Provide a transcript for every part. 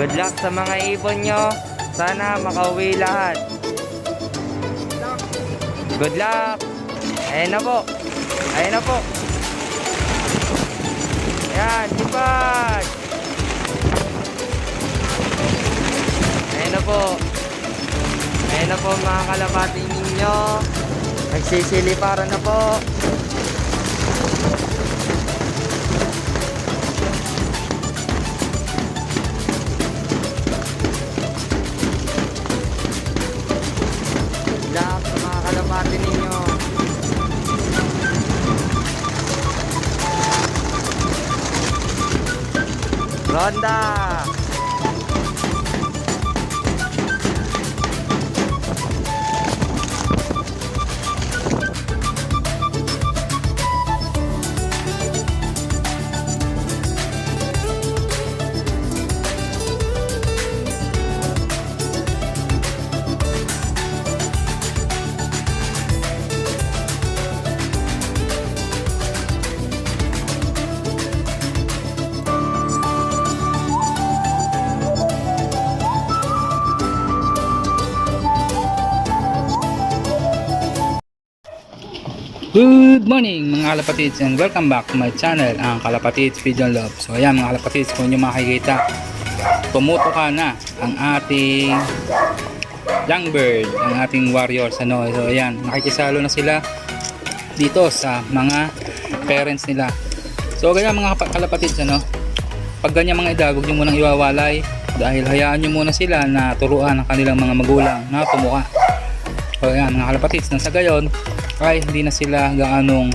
Good luck sa mga ibon nyo. Sana makauwi lahat. Good luck. Ayan na po. Ayan na po. Ayan, sipag. Ayan na po. Ayan na po mga kalapati ninyo. Nagsisiliparan na po. Lahat sa mga kalapati ninyo. Ronda. Good morning mga kalapatids and welcome back to my channel, ang Kalapatids Pigeon Love. So ayan mga kalapatids, kung nyo makikita, tumutuka na ang ating young bird, ang ating warriors. So ayan, nakikisalo na sila dito sa mga parents nila. So kaya mga kalapatids, pag ganyan mga edad, huwag nyo munang iwawalay, dahil hayaan nyo muna sila na turuan ang kanilang mga magulang na tumuka. So ayan mga kalapatids, nang sa gayon ay hindi na sila gaanong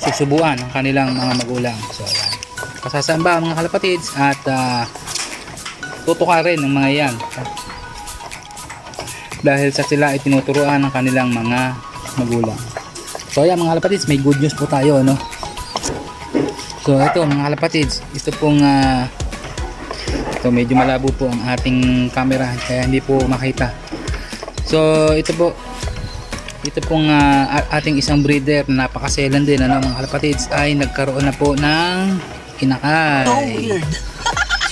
susubuan ang kanilang mga magulang. So ayan, kasasamba mga kalapatids at tutuka rin ng mga yan dahil sa sila ay tinuturuan ng kanilang mga magulang. So ayan mga kalapatids, may good news po tayo, So ito mga kalapatids, ito pong ito medyo malabo po ang ating camera kaya hindi po makita. So ito pong ating isang breeder na napakaselan din, mga kalapatids, ay nagkaroon na po ng inakay. So weird.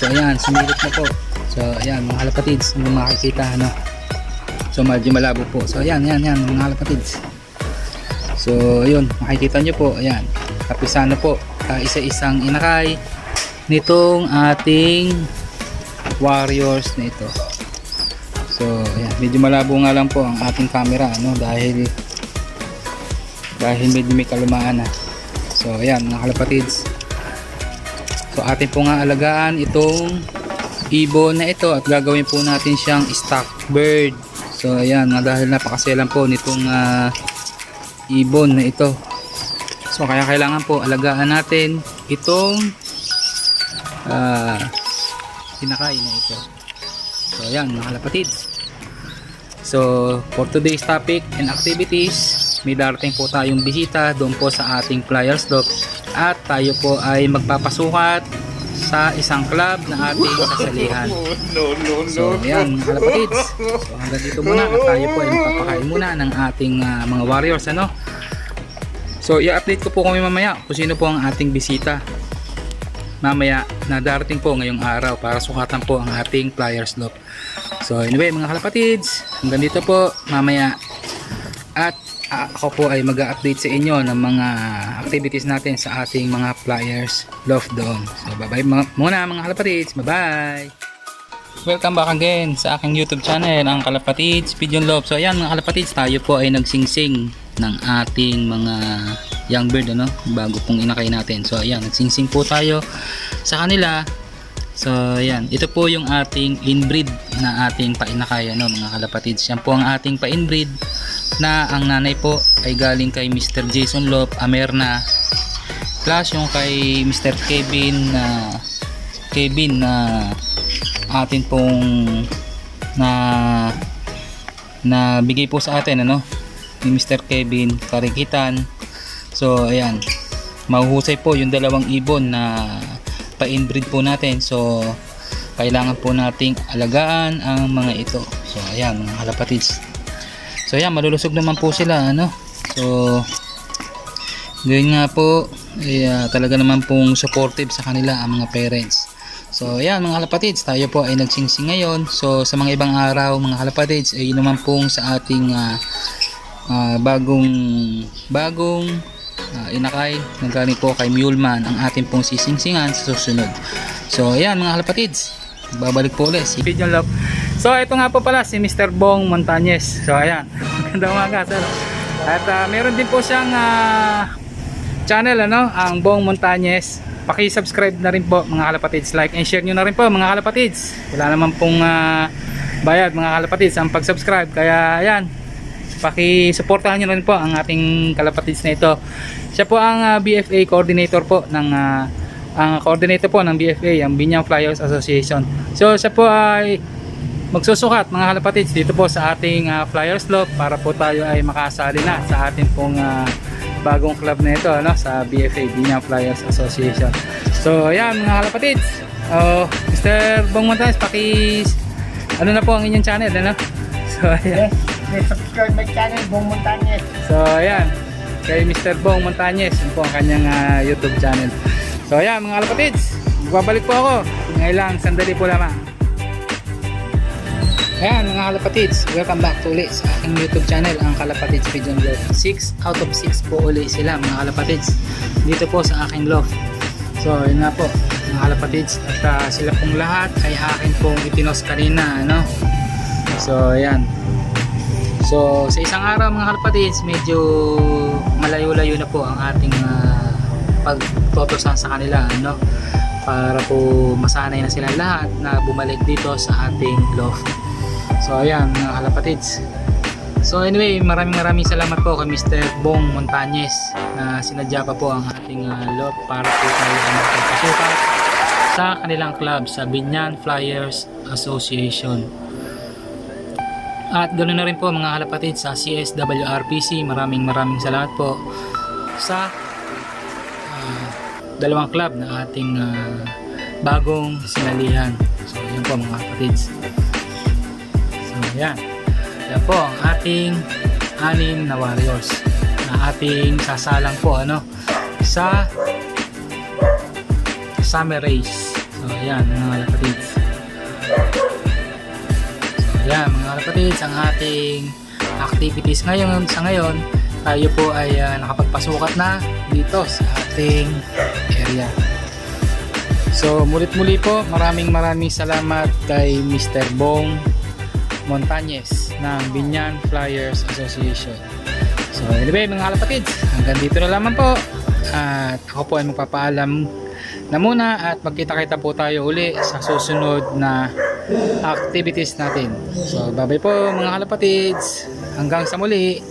So ayan, sumilip na po. So ayan mga kalapatids, hindi makikita, So medyo malabo po. So ayan mga kalapatids. So ayun, makikita nyo po, ayan, kapisa na po, isa-isang inakay nitong ating warriors na ito. So ayan, medyo malabo nga lang po ang ating camera, dahil medyo may kalumaan na. So ayan mga kalapatids, so atin po nga alagaan itong ibon na ito at gagawin po natin siyang stock bird. So ayan, dahil napakaselan po nitong ibon na ito, so kaya kailangan po alagaan natin itong pinakay na ito. So ayan mga kalapatids, so for today's topic and activities, may darating po tayong bisita doon po sa ating Flyers Loft at tayo po ay magpapasukat sa isang club na ating kasalihan. So ayan mga kalapatids, so hanggang dito muna at tayo po ay magpapakain muna ng ating mga warriors, So i-update ko po kami mamaya kung sino po ang ating bisita mamaya na darating po ngayong araw para sukatan po ang ating Flyers Loft. So anyway mga kalapatids, hanggang dito po mamaya at ako po ay mag-update sa inyo ng mga activities natin sa ating mga Flyers Loft doon. So bye bye muna mga kalapatids, bye bye. Welcome back again sa aking YouTube channel, ang Kalapatids Pigeon Love. So ayan mga kalapatids, tayo po ay nagsingsing ng ating mga young bird, bago pong inakay natin. So ayan, nagsingsing po tayo sa kanila. So ayan, ito po yung ating inbreed na ating painakay, mga kalapatids. Yan po ang ating pa-inbreed na ang nanay po ay galing kay Mr. Jason Love Amerna, plus yung kay Mr. Kevin na atin pong na bigay po sa atin, ni Mr. Kevin Karikitan. So ayan, mahuhusay po yung dalawang ibon na pa-inbreed po natin. So kailangan po nating alagaan ang mga ito. So ayan mga kalapatids, so ayan, malulusog naman po sila, So Ganyan nga po, talaga naman pong supportive sa kanila ang mga parents. So ayan mga kalapatids, tayo po ay nagsingsing ngayon. So sa mga ibang araw mga kalapatids ay naman pong sa ating bagong inakay nagaling po kay Muleman ang ating pong sisingsingan sa susunod. So ayan mga kalapatids, babalik po ulit si Pigeon Love. So ito nga po pala si Mr. Bong Montañez. So ayan, magandang umaga sir. At meron din po siyang channel ang Bong Montañez. Paki-subscribe na rin po mga kalapatids, like and share nyo na rin po mga kalapatids. Wala naman pong bayad mga kalapatids ang pag-subscribe, kaya ayan, paki-supportahan nyo na rin po ang ating kalapatids na ito. Siya po ang BFA coordinator po ng ng BFA, ang Binyang Flyers Association. So siya po ay magsusukat mga kalapatids dito po sa ating Flyers Loft para po tayo ay makasali na sa ating pong bagong club na ito sa BFA, Binyang Flyers Association. So ayan mga kalapatids, Mr. Bong Montañez, na po ang inyong channel So ayan, Yes, subscribe my channel, Bong Montañez. so ayan, kay Mr. Bong Montañez, yun po ang kanyang YouTube channel. So ayan mga kalapatids, babalik po ako ngailang sandali po lamang. Ayan mga kalapatids, welcome back to ulit sa aking YouTube channel, ang Kalapatids Pigeon Love. 6 out of 6 po ulit sila mga kalapatids dito po sa aking loft. So yun nga po mga kalapatids, at sila pong lahat ay akin pong itinos kanina So ayan, so sa isang araw mga kalapatids, medyo malayo-layo na po ang ating pagtotosan sa kanila para po masanay na sila lahat na bumalik dito sa ating loft. So ayan mga kalapatids. So anyway, maraming salamat po kay Mr. Bong Montañez na sinadya pa po ang ating loft para po tayo magpapasukat sa kanilang club sa Binyang Flyers Association. At ganoon na rin po mga kalapatids sa CSWRPC. Maraming salamat po sa dalawang club na ating bagong sinalihan. So yun po mga kalapatids. Yan po ang ating 6 na warriors na ating sasalang po sa summer race. So yan mga kalapatids. So yan mga kalapatids, ang ating activities ngayon. Sa ngayon tayo po ay nakapagpasukat na dito sa ating area. So mulit-muli po, maraming salamat kay Mr. Bong Montañez ng Binyang Flyers Association. So anyway mga kalapatids, hanggang dito na lamang po, at ako po ay magpapaalam na muna at magkita-kita po tayo uli sa susunod na activities natin. So bye bye po mga kalapatids, hanggang sa muli.